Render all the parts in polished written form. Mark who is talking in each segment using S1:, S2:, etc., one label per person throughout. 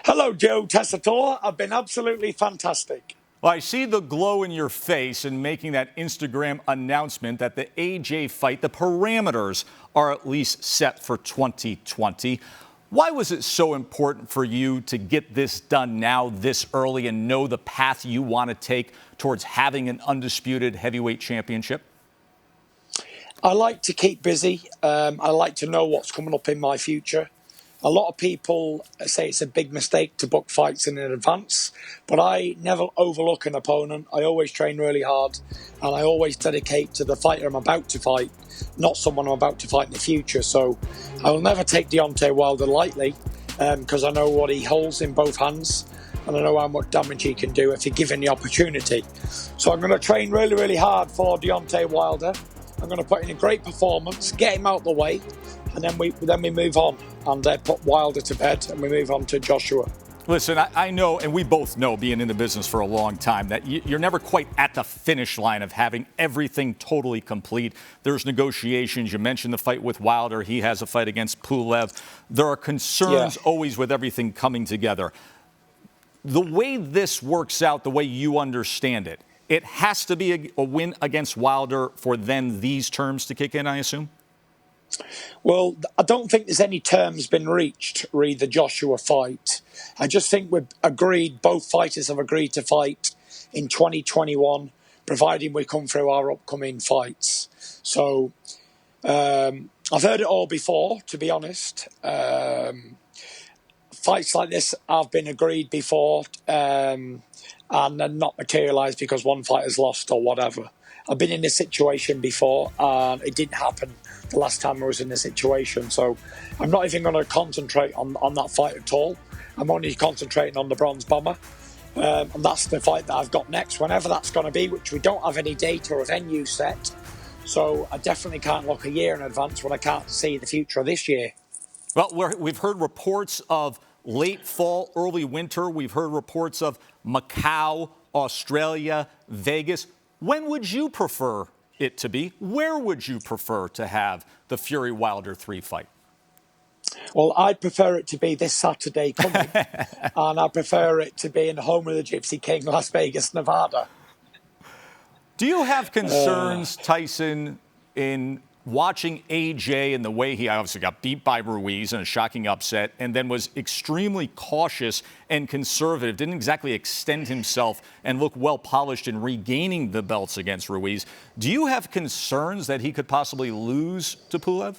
S1: Hello, Joe Tessitore. I've been absolutely fantastic.
S2: Well, I see the glow in your face in making that Instagram announcement that the AJ fight, the parameters are at least set for 2020. Why was it so important for you to get this done now, this early, and know the path you want to take towards having an undisputed heavyweight championship?
S1: I like to keep busy. I like to know what's coming up in my future. A lot of people say it's a big mistake to book fights in advance, but I never overlook an opponent. I always train really hard, and I always dedicate to the fighter I'm about to fight, not someone I'm about to fight in the future. So I will never take Deontay Wilder lightly, because I know what he holds in both hands, and I know how much damage he can do if he's given the opportunity. So I'm going to train really, really hard for Deontay Wilder. I'm going to put in a great performance, get him out the way, and then we move on and put Wilder to bed, and we move on to Joshua.
S2: Listen, I know, and we both know, being in the business for a long time, that you're never quite at the finish line of having everything totally complete. There's negotiations. You mentioned the fight with Wilder. He has a fight against Pulev. There are concerns always with everything coming together. The way this works out, the way you understand it, it has to be a win against Wilder for then these terms to kick in, I assume?
S1: Well, I don't think there's any terms been reached re the Joshua fight. I just think both fighters have agreed to fight in 2021, providing we come through our upcoming fights. So I've heard it all before, to be honest. Fights like this have been agreed before and then not materialised because one fighter's lost or whatever. I've been in this situation before and it didn't happen the last time I was in this situation. So I'm not even going to concentrate on that fight at all. I'm only concentrating on the Bronze Bomber. And that's the fight that I've got next, whenever that's going to be, which we don't have any date or venue set. So I definitely can't look a year in advance when I can't see the future of this year.
S2: Well, we've heard reports of late fall, early winter. We've heard reports of Macau, Australia, Vegas. When would you prefer it to be? Where would you prefer to have the Fury-Wilder 3 fight?
S1: Well, I'd prefer it to be this Saturday coming, and I prefer it to be in the home of the Gypsy King, Las Vegas, Nevada.
S2: Do you have concerns, Tyson, in watching AJ and the way he obviously got beat by Ruiz in a shocking upset and then was extremely cautious and conservative, didn't exactly extend himself and look well polished in regaining the belts against Ruiz? Do you have concerns that he could possibly lose to Pulev?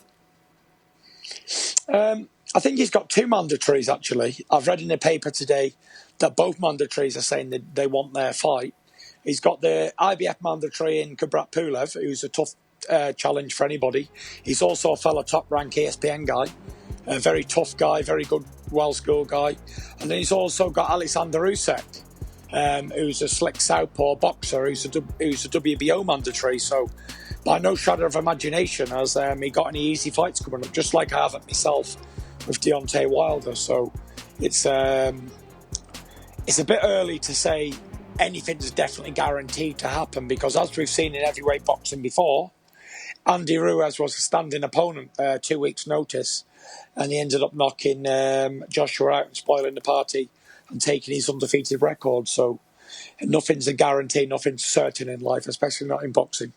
S1: I think he's got two mandatories, actually. I've read in the paper today that both mandatories are saying that they want their fight. He's got the IBF mandatory in Kubrat Pulev, who's a tough challenge for anybody. He's also a fellow top-rank ESPN guy, a very tough guy, very good, well-schooled guy. And then he's also got Alexander Usyk, who's a slick southpaw boxer, who's a WBO mandatory. So by no shadow of imagination has he got any easy fights coming up, just like I haven't myself with Deontay Wilder. So it's a bit early to say anything's definitely guaranteed to happen, because as we've seen in heavyweight boxing before, Andy Ruiz was a standing opponent 2 weeks' notice, and he ended up knocking Joshua out and spoiling the party and taking his undefeated record. So nothing's a guarantee, nothing's certain in life, especially not in boxing.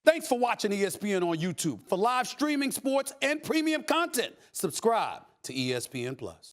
S3: Thanks for watching ESPN on YouTube. For live streaming, sports, and premium content, subscribe to ESPN+.